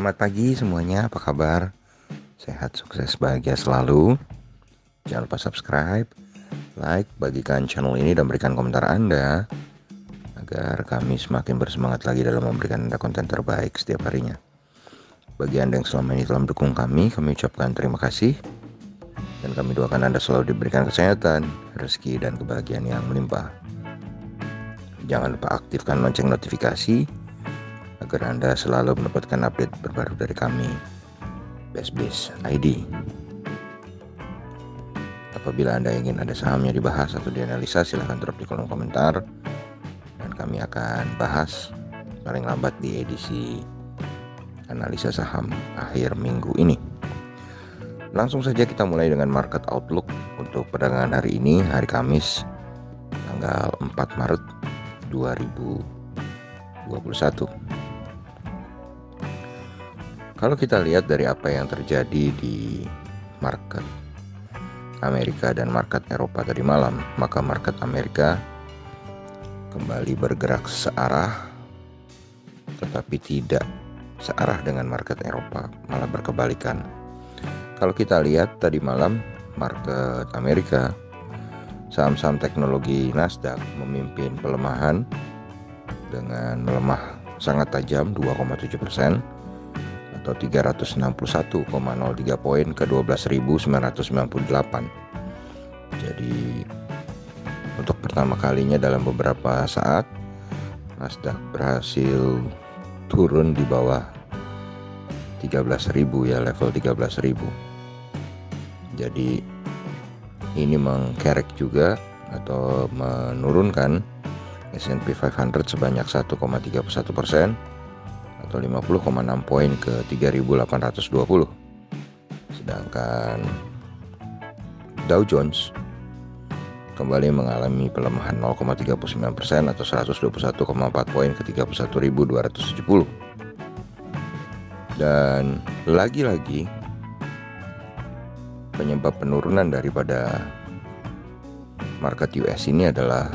Selamat pagi semuanya, apa kabar? Sehat, sukses, bahagia selalu. Jangan lupa subscribe, like, bagikan channel ini dan berikan komentar Anda agar kami semakin bersemangat lagi dalam memberikan Anda konten terbaik setiap harinya. Bagi Anda yang selama ini telah mendukung kami ucapkan terima kasih. Dan kami doakan Anda selalu diberikan kesehatan, rezeki, dan kebahagiaan yang melimpah. Jangan lupa aktifkan lonceng notifikasi agar Anda selalu mendapatkan update terbaru dari kami, BestBiz ID. Apabila Anda ingin ada sahamnya dibahas atau dianalisa, silahkan drop di kolom komentar dan kami akan bahas paling lambat di edisi analisa saham akhir minggu ini. Langsung saja kita mulai dengan market outlook untuk perdagangan hari ini, hari Kamis tanggal 4 Maret 2021. Kalau kita lihat dari apa yang terjadi di market Amerika dan market Eropa tadi malam, maka market Amerika kembali bergerak searah, tetapi tidak searah dengan market Eropa, malah berkebalikan. Kalau kita lihat tadi malam market Amerika, saham-saham teknologi Nasdaq memimpin pelemahan dengan melemah sangat tajam 2,7% atau 361,03 poin ke 12.998. Jadi untuk pertama kalinya dalam beberapa saat Nasdaq berhasil turun di bawah 13.000 ya, level 13.000. Jadi ini mengkerek juga atau menurunkan S&P 500 sebanyak 1,31% atau 50,6 poin ke 3.820. Sedangkan Dow Jones kembali mengalami pelemahan 0,39% atau 121,4 poin ke 31.270. Dan lagi-lagi penyebab penurunan daripada market US ini adalah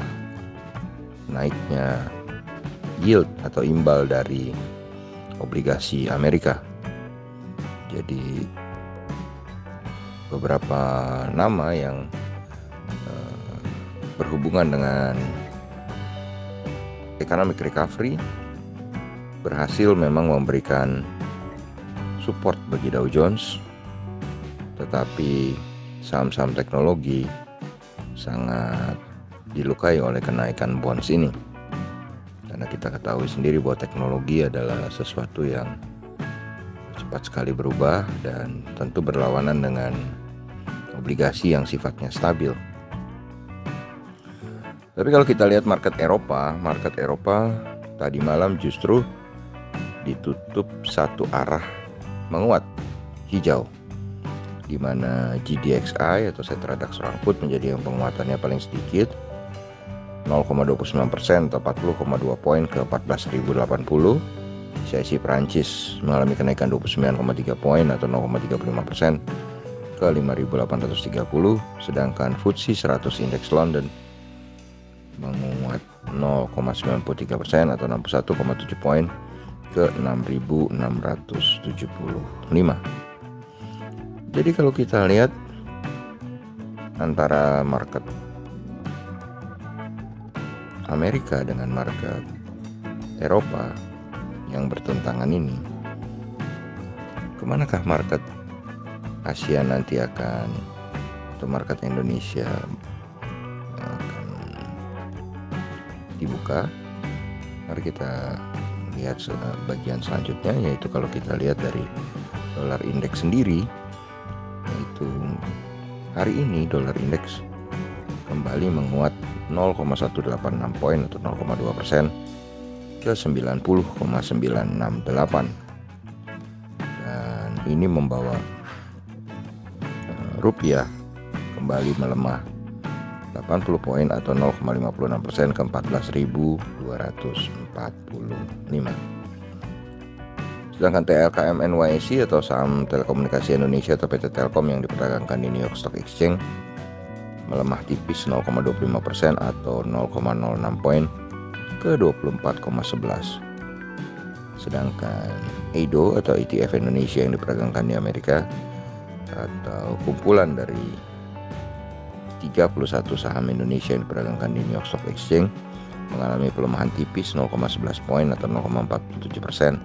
naiknya yield atau imbal dari obligasi Amerika. Jadi beberapa nama yang berhubungan dengan economic recovery berhasil memang memberikan support bagi Dow Jones, tetapi saham-saham teknologi sangat dilukai oleh kenaikan bonds ini. Karena kita ketahui sendiri bahwa teknologi adalah sesuatu yang cepat sekali berubah dan tentu berlawanan dengan obligasi yang sifatnya stabil. Tapi kalau kita lihat market Eropa tadi malam justru ditutup satu arah menguat, hijau, di mana GDXI atau Xetra DAX Frankfurt menjadi yang penguatannya paling sedikit 0,29% atau 40,2 poin ke 14.080. CAC Prancis mengalami kenaikan 29,3 poin atau 0,35% ke 5.830. Sedangkan FTSE 100 Index London menguat 0,93% atau 61,7 poin ke 6.675. Jadi kalau kita lihat antara market Amerika dengan market Eropa yang bertentangan ini, kemanakah market Asia nanti akan, atau market Indonesia akan dibuka? Mari kita lihat bagian selanjutnya, yaitu kalau kita lihat dari dolar indeks sendiri, yaitu hari ini dolar indeks kembali menguat 0,186 poin atau 0,2% ke 90,968. Dan ini membawa rupiah kembali melemah 80 poin atau 0,56% ke 14.245. Sedangkan TLKM NYSE atau saham telekomunikasi Indonesia atau PT Telkom yang diperdagangkan di New York Stock Exchange melemah tipis 0,25% atau 0,06 poin ke 24,11. Sedangkan EIDO atau ETF Indonesia yang diperdagangkan di Amerika atau kumpulan dari 31 saham Indonesia yang diperdagangkan di New York Stock Exchange mengalami pelemahan tipis 0,11 poin atau 0,47%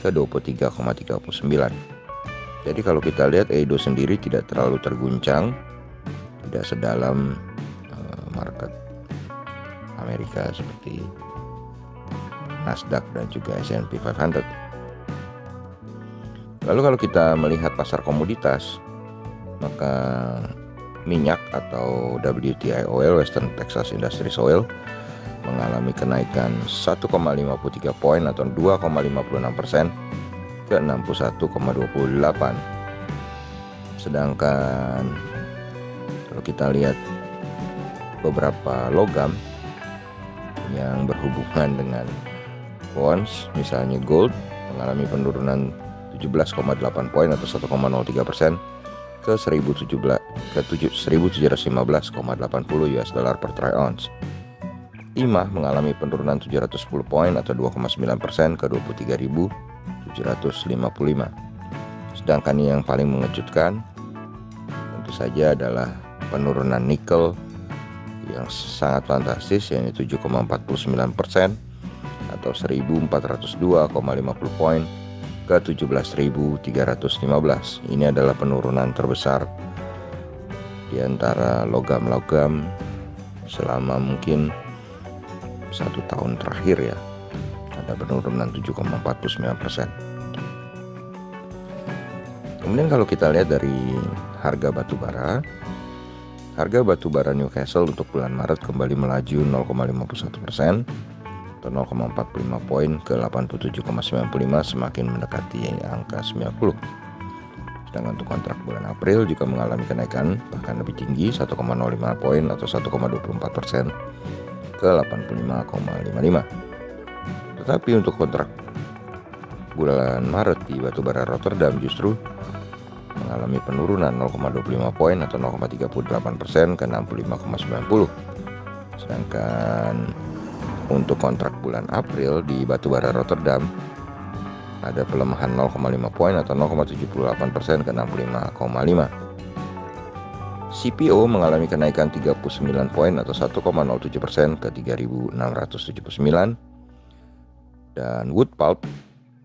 ke 23,39. Jadi kalau kita lihat EIDO sendiri tidak terlalu terguncang, tidak sedalam market Amerika seperti Nasdaq dan juga S&P 500. Lalu kalau kita melihat pasar komoditas, maka minyak atau WTI oil, Western Texas Intermediate Oil, mengalami kenaikan 1,53 poin atau 2,56% ke 61,28. Sedangkan kalau kita lihat beberapa logam yang berhubungan dengan bonds, misalnya gold, mengalami penurunan 17,8 poin atau 1,03% ke 1.715,80 US dollar per troy ounce. Timah mengalami penurunan 710 poin atau 2,9% ke 23.755. Sedangkan yang paling mengejutkan tentu saja adalah penurunan nikel yang sangat fantastis, yaitu 7,49% atau 1.402,50 poin ke 17.315. Ini adalah penurunan terbesar di antara logam-logam selama mungkin 1 tahun terakhir ya. Ada penurunan 7,49%. Kemudian kalau kita lihat dari harga batubara, harga batubara Newcastle untuk bulan Maret kembali melaju 0,51% atau 0,45 poin ke 87,95, semakin mendekati angka 90. Sedangkan untuk kontrak bulan April juga mengalami kenaikan bahkan lebih tinggi 1,05 poin atau 1,24% ke 85,55. Tetapi untuk kontrak bulan Maret di batubara Rotterdam justru mengalami penurunan 0,25 poin atau 0,38% ke 65,90. Sedangkan untuk kontrak bulan April di batubara Rotterdam ada pelemahan 0,5 poin atau 0,78% ke 65,5. CPO mengalami kenaikan 39 poin atau 1,07% ke 3.679. Dan wood pulp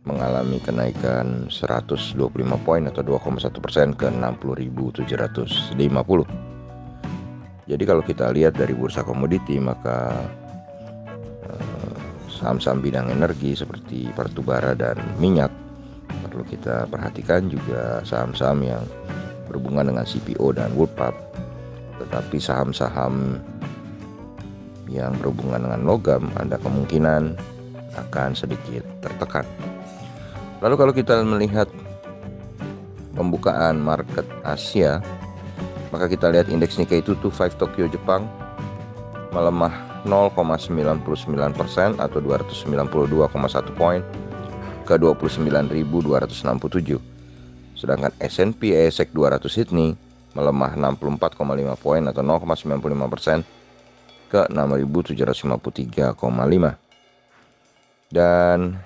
mengalami kenaikan 125 poin atau 2,1% ke 60.750. Jadi kalau kita lihat dari bursa komoditi, maka saham-saham bidang energi seperti batubara dan minyak perlu kita perhatikan, juga saham-saham yang berhubungan dengan CPO dan wood pulp. Tetapi saham-saham yang berhubungan dengan logam ada kemungkinan akan sedikit tertekan. Lalu kalau kita melihat pembukaan market Asia, maka kita lihat indeks Nikkei 225 Tokyo Jepang melemah 0,99% atau 292,1 poin ke 29.267. Sedangkan S&P ASX 200 Sydney melemah 64,5 poin atau 0,95% ke 6.753,5. Dan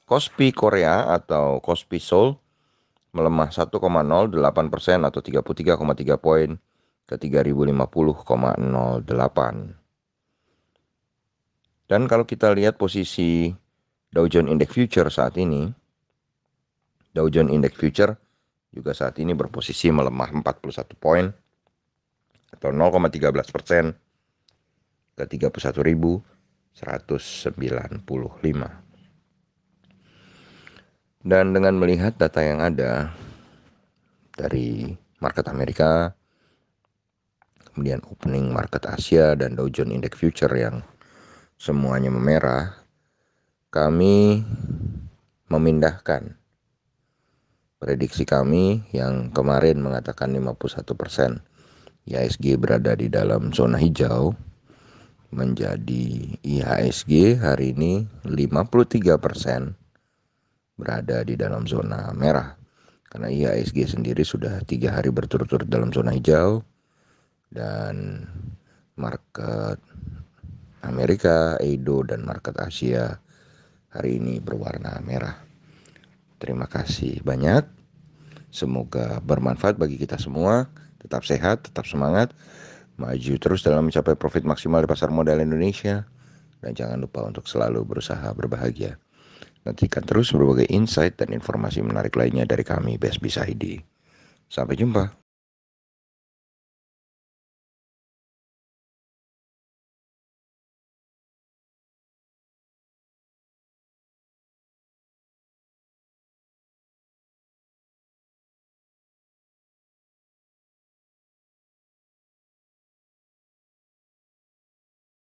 Kospi Korea atau Kospi Seoul melemah 1,08% atau 33,3 poin ke 3050,08. Dan kalau kita lihat posisi Dow Jones Index Future saat ini, Dow Jones Index Future juga saat ini berposisi melemah 41 poin atau 0,13% ke 31.195. Dan dengan melihat data yang ada dari market Amerika, kemudian opening market Asia dan Dow Jones Index Future yang semuanya memerah, kami memindahkan prediksi kami yang kemarin mengatakan 51% IHSG berada di dalam zona hijau menjadi IHSG hari ini 53% berada di dalam zona merah. Karena IHSG sendiri sudah 3 hari berturut-turut dalam zona hijau, dan market Amerika, EIDO, dan market Asia hari ini berwarna merah. Terima kasih banyak. Semoga bermanfaat bagi kita semua. Tetap sehat, tetap semangat, maju terus dalam mencapai profit maksimal di pasar modal Indonesia. Dan jangan lupa untuk selalu berusaha berbahagia. Nantikan terus berbagai insight dan informasi menarik lainnya dari kami, BSB ID. Sampai jumpa.